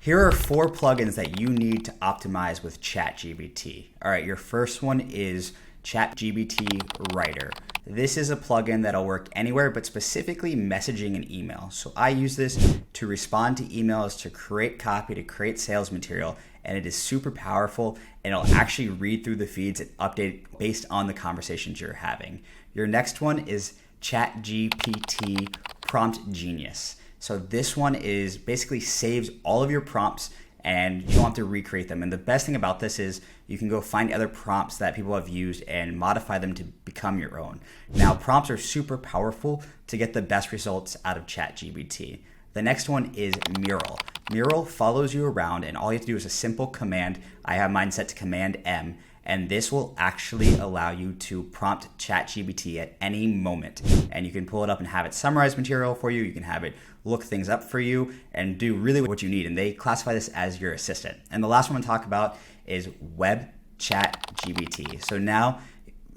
Here are 4 plugins that you need to optimize with ChatGPT. All right, your first one is ChatGPT Writer. This is a plugin that'll work anywhere, but specifically messaging and email. So I use this to respond to emails, to create copy, to create sales material, and it is super powerful, and it'll actually read through the feeds and update based on the conversations you're having. Your next one is ChatGPT Prompt Genius. So this one is basically saves all of your prompts and you don't have to recreate them. And the best thing about this is you can go find other prompts that people have used and modify them to become your own. Now, prompts are super powerful to get the best results out of ChatGPT. The next one is Mural. Mural follows you around, and all you have to do is a simple command. I have mine set to Command M, and this will actually allow you to prompt ChatGPT at any moment. And you can pull it up and have it summarize material for you. You can have it look things up for you and do really what you need. And they classify this as your assistant. And the last one to talk about is WebChatGPT. So now,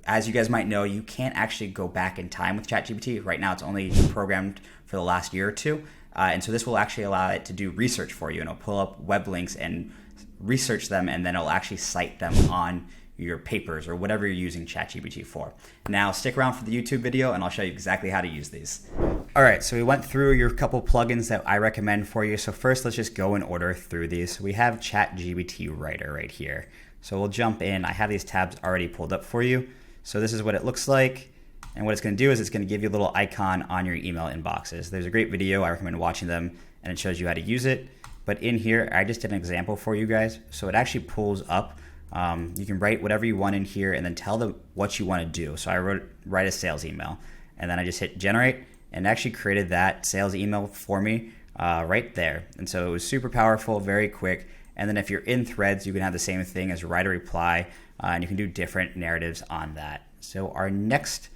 as you guys might know, you can't actually go back in time with ChatGPT. Right now, it's only programmed for the last year or two. And so this will actually allow it to do research for you. And it'll pull up web links and research them, and then it'll actually cite them on your papers or whatever you're using ChatGPT for. Now stick around for the YouTube video and I'll show you exactly how to use these. All right, so we went through your couple plugins that I recommend for you. So first, let's just go in order through these. We have ChatGPT Writer right here. So we'll jump in. I have these tabs already pulled up for you. So this is what it looks like. And what it's gonna do is it's gonna give you a little icon on your email inboxes. There's a great video, I recommend watching them, and it shows you how to use it. But in here, I just did an example for you guys. So it actually pulls up. You can write whatever you want in here and then tell them what you want to do. So I write a sales email, and then I just hit generate, and actually created that sales email for me right there. And so it was super powerful, very quick. And then if you're in threads, you can have the same thing as write a reply, and you can do different narratives on that. So our next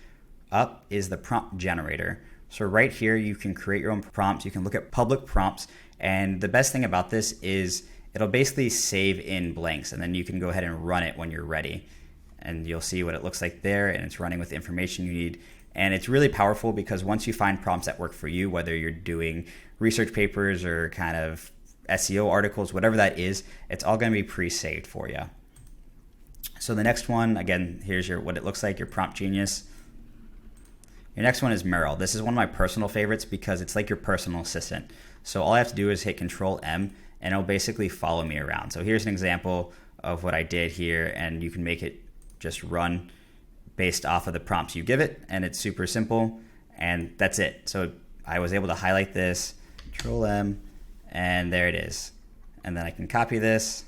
up is the prompt generator. So right here, you can create your own prompts. You can look at public prompts. And the best thing about this is it'll basically save in blanks, and then you can go ahead and run it when you're ready. And you'll see what it looks like there, and it's running with the information you need. And it's really powerful because once you find prompts that work for you, whether you're doing research papers or kind of SEO articles, whatever that is, it's all gonna be pre-saved for you. So the next one, again, here's what it looks like, your Prompt Genius. Your next one is Mural. This is one of my personal favorites because it's like your personal assistant. So all I have to do is hit Control M, and it'll basically follow me around. So here's an example of what I did here, and you can make it just run based off of the prompts you give it, and it's super simple, and that's it. So I was able to highlight this, Control M, and there it is. And then I can copy this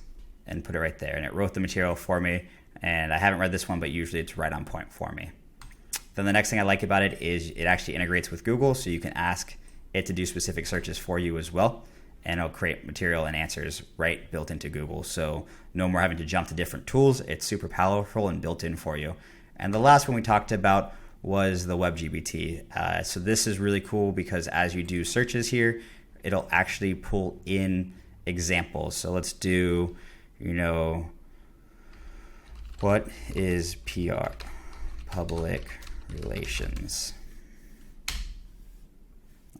and put it right there, and it wrote the material for me, and I haven't read this one, but usually it's right on point for me. Then the next thing I like about it is it actually integrates with Google, so you can ask it to do specific searches for you as well, and it'll create material and answers right built into Google. So no more having to jump to different tools. It's super powerful and built in for you. And the last one we talked about was the WebGPT. So this is really cool because as you do searches here, it'll actually pull in examples. So let's do, what is PR? Public relations.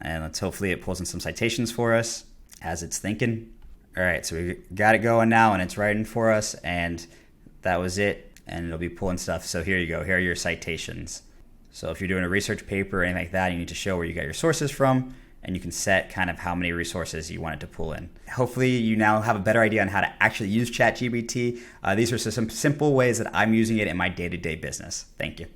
And hopefully it pulls in some citations for us as it's thinking. All right, so we got it going now, and it's writing for us, and that was it, and it'll be pulling stuff. So here you go, here are your citations. So if you're doing a research paper or anything like that, you need to show where you got your sources from, and you can set kind of how many resources you want it to pull in. Hopefully you now have a better idea on how to actually use ChatGPT. These are some simple ways that I'm using it in my day-to-day business. Thank you.